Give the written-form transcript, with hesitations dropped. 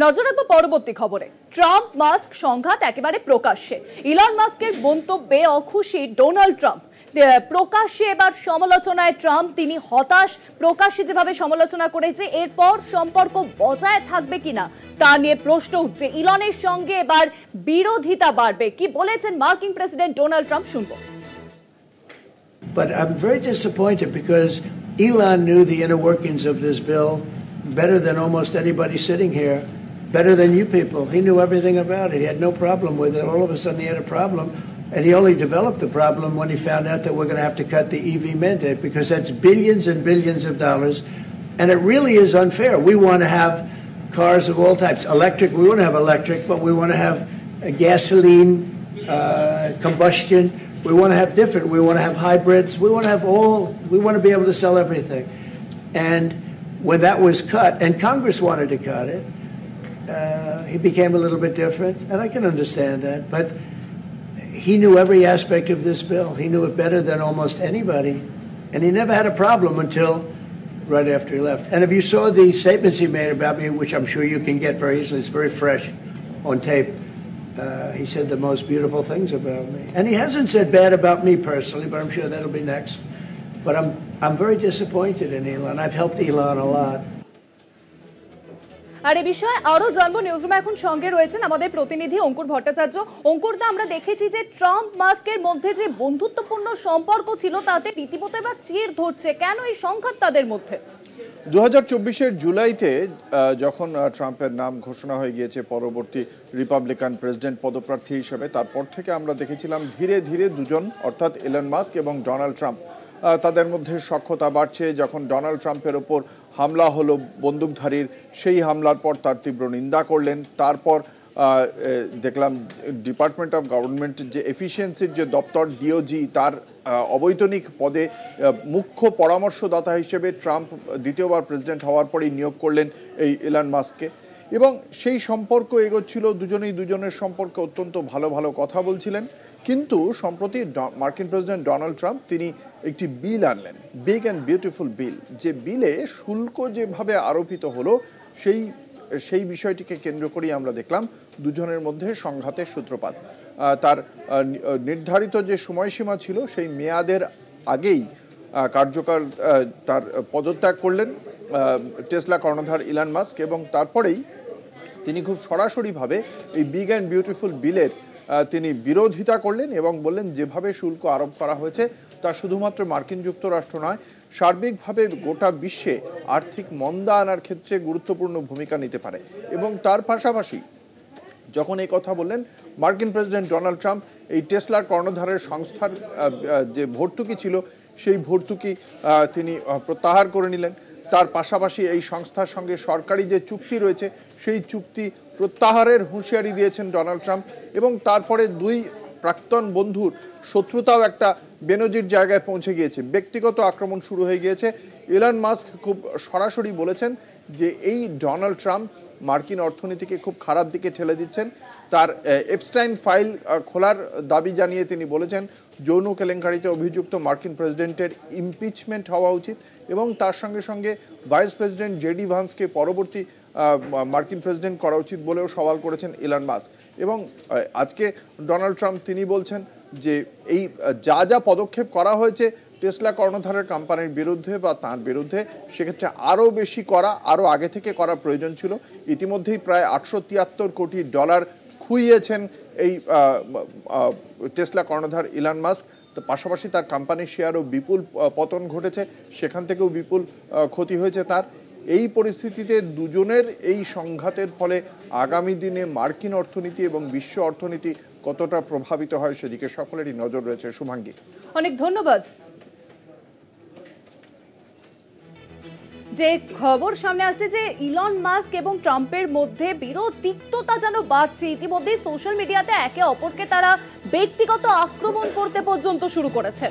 নজর রাখবো পরবর্তী খবরে। ট্রাম্প মাস্ক সংঘাত একেবারে প্রকাশ্যে। ইলন মাস্কের মন্তব্যে অখুশি ডোনাল্ড ট্রাম্প। প্রকাশ্যে এবার সমালোচনায় ট্রাম্প, তিনি হতাশ। প্রকাশ্যে যেভাবে সমালোচনা করেছে, এরপর সম্পর্ক বজায় থাকবে কিনা তা নিয়ে প্রশ্ন উঠছে। ইলনের সঙ্গে এবার বিরোধিতা বাড়বে। কি বলেছেন মার্কিন প্রেসিডেন্ট ডোনাল্ড ট্রাম্প, শুনবো। But I'm very disappointed because Elon knew the inner workings of this bill better than almost anybody sitting here, better than you people. He knew everything about it. He had no problem with it. All of a sudden he had a problem, and he only developed the problem when he found out that we're going to have to cut the EV mandate, because that's billions and billions of dollars, and it really is unfair. We want to have cars of all types. Electric, we want to have electric, but we want to have a gasoline, combustion. We want to have different. We want to have hybrids. We want to have all. We want to be able to sell everything. And when that was cut, and Congress wanted to cut it, he became a little bit different, and I can understand that. But he knew every aspect of this bill. He knew it better than almost anybody, and he never had a problem until right after he left. And if you saw the statements he made about me, which I'm sure you can get very easily, it's very fresh on tape. He said the most beautiful things about me, and he hasn't said bad about me personally, but I'm sure that'll be next. But I'm very disappointed in Elon. I've helped Elon a lot. আর এই বিষয়ে আরো জানবো। নিউজরুমে এখন সঙ্গে রয়েছেন আমাদের প্রতিনিধি অঙ্কুর ভট্টাচার্য। অঙ্কুরদা, আমরা দেখেছি যে ট্রাম্প মাস্কের মধ্যে যে বন্ধুত্বপূর্ণ সম্পর্ক ছিল, তাতে রীতিমতো এবার চির ধরছে। কেন এই সংঘাত তাদের মধ্যে? 2024-এর জুলাইতে যখন ট্রাম্পের নাম ঘোষণা হয়ে গিয়েছে পরবর্তী রিপাবলিকান প্রেসিডেন্ট পদপ্রার্থী হিসেবে, তারপর থেকে আমরা দেখেছিলাম ধীরে ধীরে দুজন, অর্থাৎ ইলন মাস্ক এবং ডোনাল্ড ট্রাম্প, তাদের মধ্যে সখ্যতা বাড়ছে। যখন ডোনাল্ড ট্রাম্পের ওপর হামলা হলো বন্দুকধারীর, সেই হামলার পর তার তীব্র নিন্দা করলেন। তারপর দেখলাম ডিপার্টমেন্ট অফ গভর্নমেন্ট যে এফিসিয়েন্সির যে দপ্তর ডিওজি, তার অবৈতনিক পদে মুখ্য পরামর্শদাতা হিসেবে ট্রাম্প দ্বিতীয়বার প্রেসিডেন্ট হওয়ার পরেই নিয়োগ করলেন এই ইলন মাস্ককে, এবং সেই সম্পর্ক এগোচ্ছিল। দুজনেই দুজনের সম্পর্কে অত্যন্ত ভালো ভালো কথা বলছিলেন। কিন্তু সম্প্রতি মার্কিন প্রেসিডেন্ট ডোনাল্ড ট্রাম্প তিনি একটি বিল আনলেন, বিগ অ্যান্ড বিউটিফুল বিল, যে বিলে শুল্ক যেভাবে আরোপিত হলো, সেই বিষয়টিকে কেন্দ্র করেই আমরা দেখলাম দুজনের মধ্যে সংঘাতের সূত্রপাত। তার নির্ধারিত যে সময়সীমা ছিল, সেই মেয়াদের আগেই কার্যকাল তার পদত্যাগ করলেন টেসলা কর্ণধার ইলন মাস্ক, এবং তারপরেই তিনি খুব সরাসরিভাবে এই বিগ অ্যান্ড বিউটিফুল বিলের তিনি বিরোধিতা করলেন এবং বললেন যেভাবে শুল্ক আরোপ করা হয়েছে তা শুধুমাত্র মার্কিন যুক্তরাষ্ট্র নয়, সার্বিকভাবে গোটা বিশ্বে আর্থিক মন্দা আনার ক্ষেত্রে গুরুত্বপূর্ণ ভূমিকা নিতে পারে। এবং তার পাশাপাশি যখন এই কথা বললেন, মার্কিন প্রেসিডেন্ট ডোনাল্ড ট্রাম্প এই টেসলার কর্ণধারের সংস্থার যে ভর্তুকি ছিল, সেই ভর্তুকি তিনি প্রত্যাহার করে নিলেন। তার পাশাপাশি এই সংস্থার সঙ্গে সরকারি যে চুক্তি রয়েছে, সেই চুক্তি প্রত্যাহারের হুঁশিয়ারি দিয়েছেন ডোনাল্ড ট্রাম্প। এবং তারপরে দুই প্রাক্তন বন্ধুর শত্রুতাও একটা বেনজির জায়গায় পৌঁছে গিয়েছে, ব্যক্তিগত আক্রমণ শুরু হয়ে গিয়েছে। ইলন মাস্ক খুব সরাসরি বলেছেন যে এই ডোনাল্ড ট্রাম্প মার্কিন অর্থনীতিকে খুব খারাপ দিকে ঠেলে দিচ্ছেন। তার এপস্টাইন ফাইল খোলার দাবি জানিয়ে তিনি বলেছেন যৌন কেলেঙ্কারিতে অভিযুক্ত মার্কিন প্রেসিডেন্টের ইমপিচমেন্ট হওয়া উচিত, এবং তার সঙ্গে সঙ্গে ভাইস প্রেসিডেন্ট জেডি ভান্সকে পরবর্তী মার্কিন প্রেসিডেন্ট করা উচিত বলেও সওয়াল করেছেন ইলন মাস্ক। এবং আজকে ডোনাল্ড ট্রাম্প তিনি বলছেন যে এই যা যা পদক্ষেপ করা হয়েছে টেসলা কর্ণধারের কোম্পানির বিরুদ্ধে বা তার বিরুদ্ধে, সেক্ষেত্রে আরও বেশি করা, আরও আগে থেকে করা প্রয়োজন ছিল। ইতিমধ্যেই প্রায় $873 কোটি খুইয়েছেন এই টেসলা কর্ণধার ইলন মাস্ক। তো পাশাপাশি তার কোম্পানির শেয়ারও বিপুল পতন ঘটেছে, সেখান থেকেও বিপুল ক্ষতি হয়েছে তার। এই পরিস্থিতিতে দুজনের এই সংঘাতের ফলে আগামী দিনে মার্কিন অর্থনীতি এবং বিশ্ব অর্থনীতি কতটা প্রভাবিত হয়, সেদিকে সকলেরই নজর রয়েছে। শুভাঙ্গী, অনেক ধন্যবাদ। যে খবর সামনে আসছে যে ইলন মাস্ক এবং ট্রাম্পের মধ্যে বিরোধ, তিক্ততা যেন বাড়ছে। ইতিমধ্যে সোশ্যাল মিডিয়াতে একে অপরকে তারা ব্যক্তিগত আক্রমণ করতে পর্যন্ত শুরু করেছে।